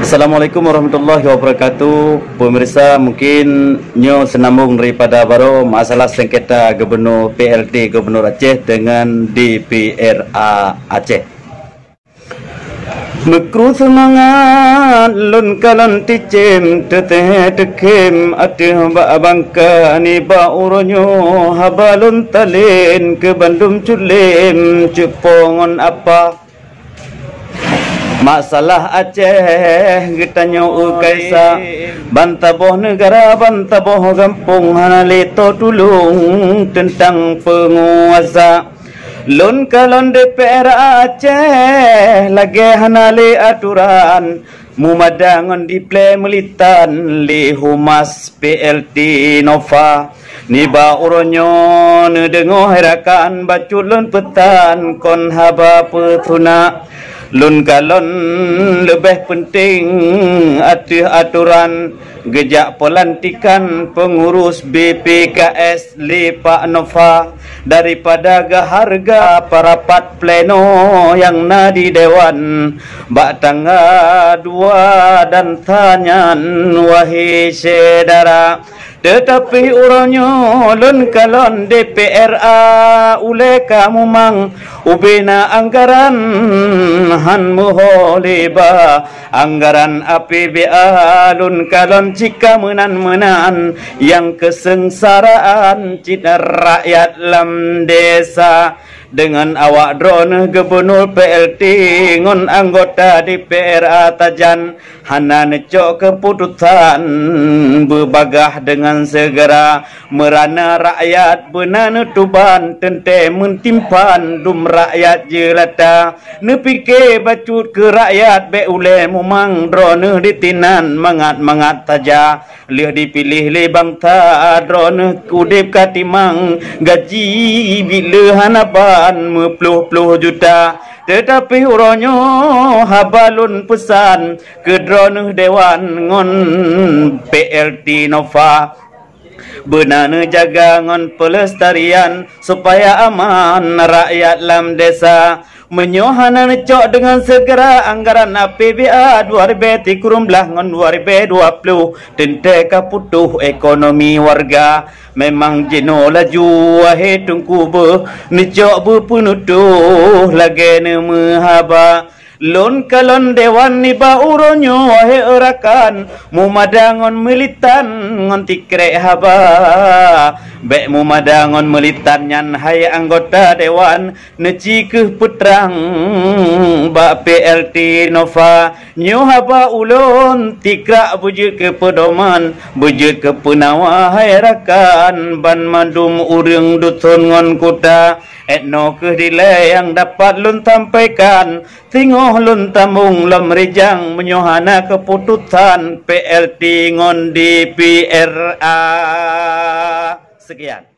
Assalamualaikum warahmatullahi wabarakatuh. Pemirsa, mungkin nyo senambung daripada baru masalah sengketa Gubernur PLT Gubernur Aceh dengan DPRA Aceh. Mekru semangat lun kalon ticim teteh tekim atih ba bangka ni ba uronyo habalun talin ke Bandung culim cepongon apa masalah Aceh gitanyo ukaisa bantaboh negara bantaboh kampung hanalito tulung tentang penguasa lun kalon DPRA Aceh lagi hanale aturan mumadangon di play melitan li humas PLT Nova niba uronyo nedengo herakan baculun petan kon haba petuna lun kalon lebih penting aturan gejak pelantikan pengurus BPKS li Pak Nova daripada harga parapat pleno yang nadi dewan bak tangga 2 dan tanyan wahai saudara. Tetapi uronyo lun kalon DPRA ule kamu mang ubina anggaran han muholiba anggaran APBA lun kalon jika menan yang kesengsaraan cita rakyat lam desa dengan awak drone Gubernur PLT ngon anggota DPRA Tajan hana necok keputusan berbagah dengan segera merana rakyat benar tuban tente mentimpan dum rakyat jelata nepike bacut ke rakyat be ule mumang drone ditinan mangat taja lih dipilih le bangta drone kudip katimang gaji bila hanapan 10 juta tetapi uronyo habalun pesan ke drone dewan ngon PLT Nova benar jaga ngon pelestarian supaya aman rakyat lam desa menyohana necok dengan segera anggaran APBA 2013 ngon 2020 tente kaputuh ekonomi warga memang jeno laju wahe tungku be necok berpenutuh lagi nemehaba lun kalon dewan ni ba uronyo wahe erakan mumadangon militan ngon tikrek haba bek mumadangon militan nyan hai anggota dewan neci ke putrang ba PLT Nova nyo haba ulun tikrak bujut ke pedoman bujut ke penawa hai rakan ban mandum urang dusun ngon kota etno ke dilai yang dapat lun sampaikan tingoh lun tamung lam rejang menyohana keputusan PLT ngon DPRA. Sekian.